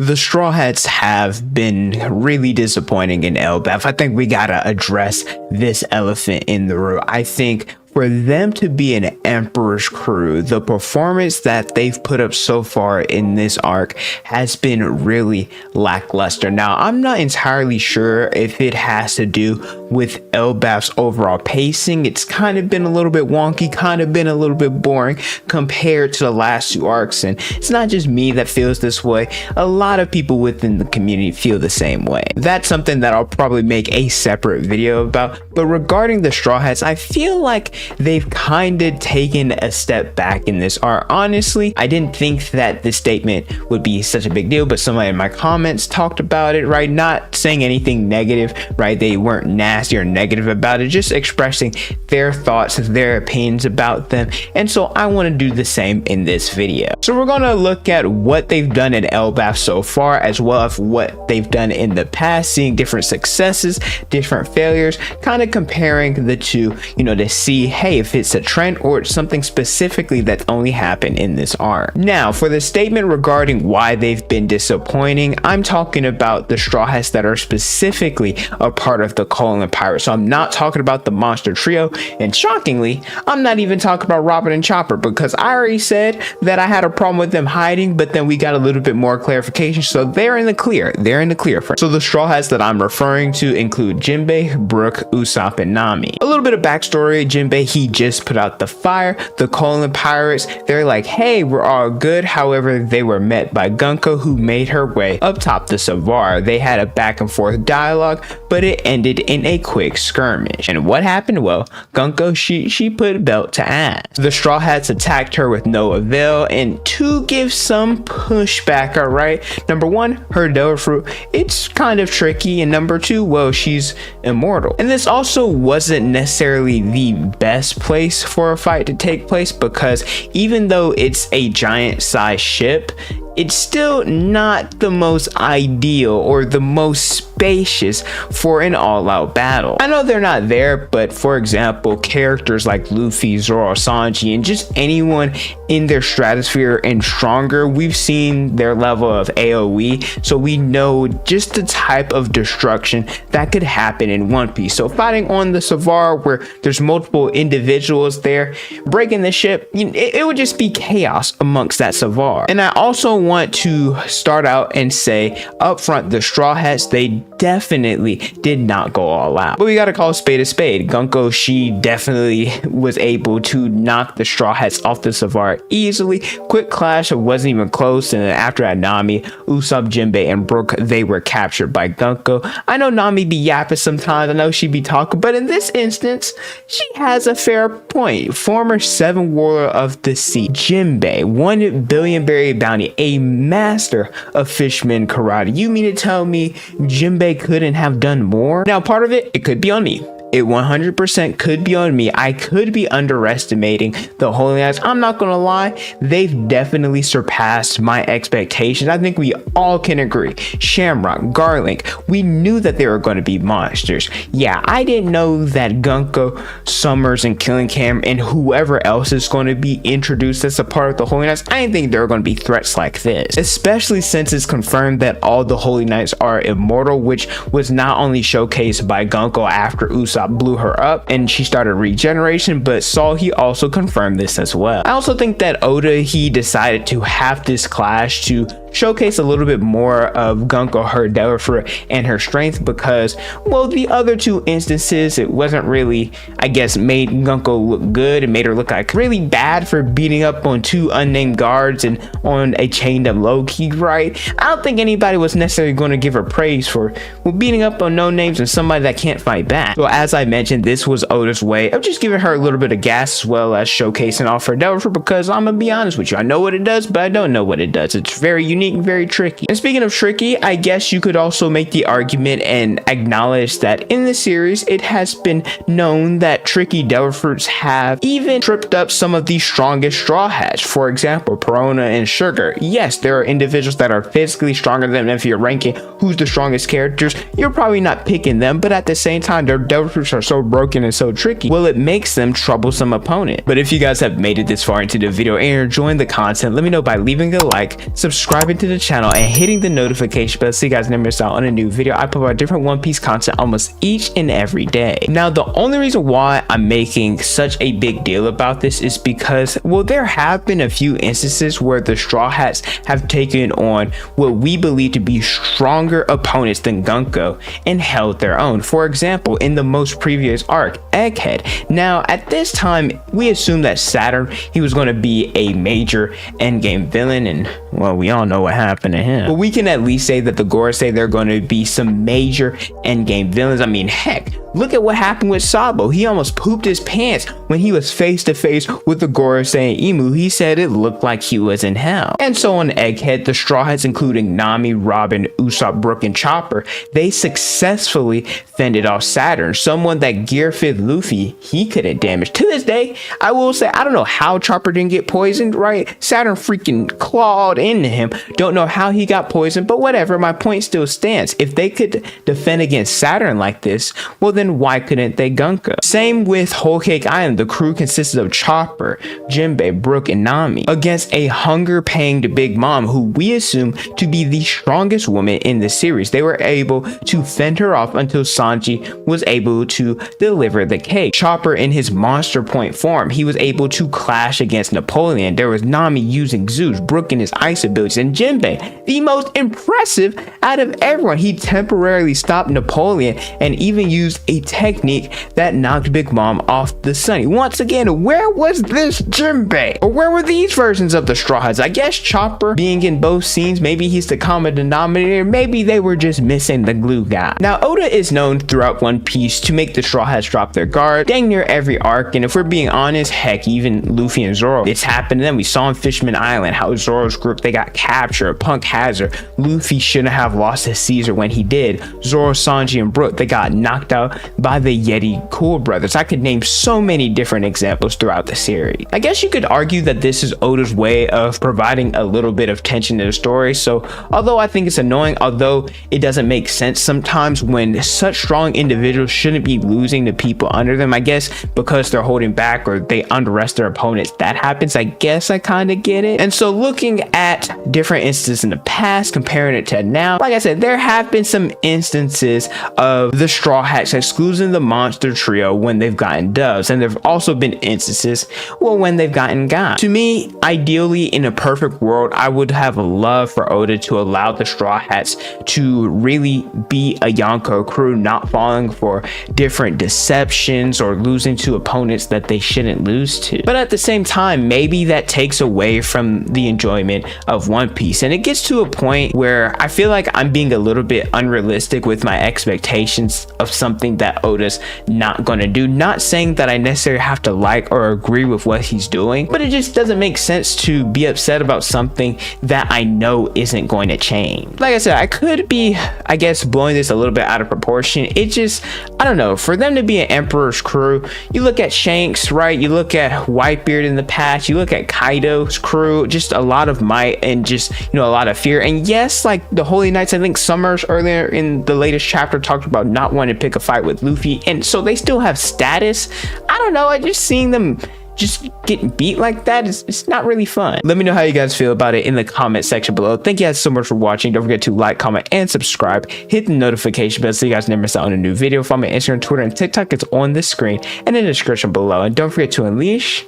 The Straw Hats have been really disappointing in Elbaph. I think we gotta address this elephant in the room. I think for them to be an Emperor's crew, the performance that they've put up so far in this arc has been really lackluster. Now, I'm not entirely sure if it has to do with Elbaph's overall pacing. It's kind of been a little bit wonky, kind of been a little bit boring compared to the last two arcs. And it's not just me that feels this way. A lot of people within the community feel the same way. That's something that I'll probably make a separate video about. But regarding the Straw Hats, I feel like they've kind of taken a step back in this arc. Honestly, I didn't think that this statement would be such a big deal, but somebody in my comments talked about it, right? Not saying anything negative, right? They weren't nasty or negative about it, just expressing their thoughts, their opinions about them. And so I want to do the same in this video. So we're going to look at what they've done in Elbaph so far, as well as what they've done in the past, seeing different successes, different failures, kind of comparing the two, to see, hey, if it's a trend or it's something specifically that only happened in this arc. Now, for the statement regarding why they've been disappointing, I'm talking about the Straw Hats that are specifically a part of the Collun Pirates. So I'm not talking about the Monster Trio, and shockingly, I'm not even talking about Robin and Chopper, because I already said that I had a problem with them hiding, but then we got a little bit more clarification, so they're in the clear. They're in the clear. So the Straw Hats that I'm referring to include Jinbei, Brook, Usopp, and Nami. A little bit of backstory: Jinbei, he just put out the fire. The Collun Pirates, they're like, hey, we're all good. However, they were met by Guko, who made her way up top the Savar. They had a back and forth dialogue, but it ended in a quick skirmish. And what happened? Well, Guko, she put belt to ass. The Straw Hats attacked her with no avail, and to give some pushback, all right? Number one, her devil fruit, it's kind of tricky, and number two, well, she's immortal. And this also wasn't necessarily the best place for a fight to take place, because even though it's a giant size ship, it's still not the most ideal or the most spacious for an all-out battle. I know they're not there, but for example, characters like Luffy, Zoro, Sanji, and just anyone in their stratosphere and stronger, we've seen their level of AoE, so we know just the type of destruction that could happen in One Piece. So fighting on the Savar, where there's multiple individuals there, breaking the ship, it would just be chaos amongst that Savar. And I also want to start out and say up front, the Straw Hats, they definitely did not go all out, but we gotta call a spade a spade. Guko, she definitely was able to knock the Straw Hats off the Savar easily. Quick clash, it wasn't even close, and then after that, Nami, Usopp, Jinbei, and Brook, they were captured by Guko. I know Nami be yapping sometimes, I know she be talking, but in this instance, she has a fair point. Former 7 warlord of the sea, Jinbei, 1 billion berry bounty, a master of fishman karate. You mean to tell me Jinbei couldn't have done more? Now, part of it could be on me. It 100% could be on me. I could be underestimating the Holy Knights. I'm not gonna lie, they've definitely surpassed my expectations. I think we all can agree. Shamrock, Garlink, we knew that they were going to be monsters. Yeah, I didn't know that Guko, Summers, and Killing Cam, and whoever else is going to be introduced as a part of the Holy Knights, I didn't think there were going to be threats like this. Especially since it's confirmed that all the Holy Knights are immortal, which was not only showcased by Guko after Usopp blew her up and she started regeneration, but Saul, he also confirmed this as well. I also think that Oda, he decided to have this clash to showcase a little bit more of Guko, her devil fruit, and her strength, because, well, the other two instances, it wasn't really, I guess, made Guko look good. It made her look like really bad for beating up on 2 unnamed guards and on a chained up Loki, right? I don't think anybody was necessarily going to give her praise for, well, beating up on no names and somebody that can't fight back. So as I mentioned, this was Oda's way of just giving her a little bit of gas, as well as showcasing off her devil fruit, because I'm gonna be honest with you, I know what it does, but I don't know what it does. It's very unique, very tricky. And speaking of tricky, I guess you could also make the argument and acknowledge that in the series, it has been known that tricky devil fruits have even tripped up some of the strongest Straw Hats. For example, Perona and Sugar. Yes, there are individuals that are physically stronger than them. If you're ranking who's the strongest characters, you're probably not picking them, but at the same time, their devil fruits are so broken and so tricky, well, it makes them troublesome opponent. But if you guys have made it this far into the video and you're enjoying the content, let me know by leaving a like, subscribing subscribing to the channel and hitting the notification bell so you guys never miss out on a new video. I provide different One Piece content almost each and every day. Now, the only reason why I'm making such a big deal about this is because, well, there have been a few instances where the Straw Hats have taken on what we believe to be stronger opponents than Guko and held their own. For example, in the most previous arc, Egghead. Now, at this time, we assumed that Saturn, he was going to be a major endgame villain, and well, we all know what happened to him. But we can at least say that the Gorosei, they're going to be some major endgame villains. I mean, heck, look at what happened with Sabo. He almost pooped his pants when he was face to face with the Gorosei and Imu. He said it looked like he was in hell. And so on Egghead, the Straw Hats, including Nami, Robin, Usopp, Brook, and Chopper, they successfully fended off Saturn, someone that Gear 5th Luffy, he couldn't damage. To this day, I will say, I don't know how Chopper didn't get poisoned, right? Saturn freaking clawed into him. Don't know how he got poisoned, but whatever, my point still stands. If they could defend against Saturn like this, well then why couldn't they Guko? Same with Whole Cake Island. The crew consisted of Chopper, Jinbei, Brook, and Nami against a hunger-panged Big Mom, who we assume to be the strongest woman in the series. They were able to fend her off until Sanji was able to deliver the cake. Chopper, in his monster point form, he was able to clash against Napoleon. There was Nami using Zeus, Brook in his ice abilities, and Jinbei, the most impressive out of everyone. He temporarily stopped Napoleon and even used a technique that knocked Big Mom off the sunny. Once again, where was this Jinbei? Or where were these versions of the Straw Hats? I guess Chopper being in both scenes, maybe he's the common denominator. Maybe they were just missing the glue guy. Now, Oda is known throughout One Piece to make the Straw Hats drop their guard dang near every arc, and if we're being honest, heck, even Luffy and Zoro, it's happened to them. We saw on Fishman Island how Zoro's group, they got captured. Punk Hazard, Luffy shouldn't have lost his Caesar when he did. Zoro, Sanji, and Brook, they got knocked out by the Yeti Cool brothers. I could name so many different examples throughout the series. I guess you could argue that this is Oda's way of providing a little bit of tension to the story. So although I think it's annoying, although it doesn't make sense sometimes when such strong individuals shouldn't be losing to people under them, I guess because they're holding back or they underrest their opponents, that happens. I guess I kind of get it. And so looking at different instances in the past, comparing it to now, like I said, there have been some instances of the Straw Hats excluding the monster trio when they've gotten dubs, and there have also been instances, well, when they've gotten got. To me, ideally, in a perfect world, I would have love for Oda to allow the Straw Hats to really be a Yonko crew, not falling for different deceptions or losing to opponents that they shouldn't lose to. But at the same time, maybe that takes away from the enjoyment of One Piece, and it gets to a point where I feel like I'm being a little bit unrealistic with my expectations of something that Oda's not gonna do. Not saying that I necessarily have to like or agree with what he's doing, but it just doesn't make sense to be upset about something that I know isn't going to change. Like I said, I could be, I guess, blowing this a little bit out of proportion. It just, I don't know, for them to be an Emperor's crew, you look at Shanks, right? You look at Whitebeard in the past, you look at Kaido's crew, just a lot of might and just, you know, a lot of fear. And yes, like the Holy Knights, I think Summers earlier in the latest chapter talked about not wanting to pick a fight with Luffy, and so they still have status. I don't know, I just seeing them just getting beat like that is, it's not really fun. Let me know how you guys feel about it in the comment section below. Thank you guys so much for watching. Don't forget to like, comment, and subscribe. Hit the notification bell so you guys never miss out on a new video. Follow me on Instagram, Twitter, and TikTok. It's on the screen and in the description below. And don't forget to unleash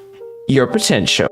your potential.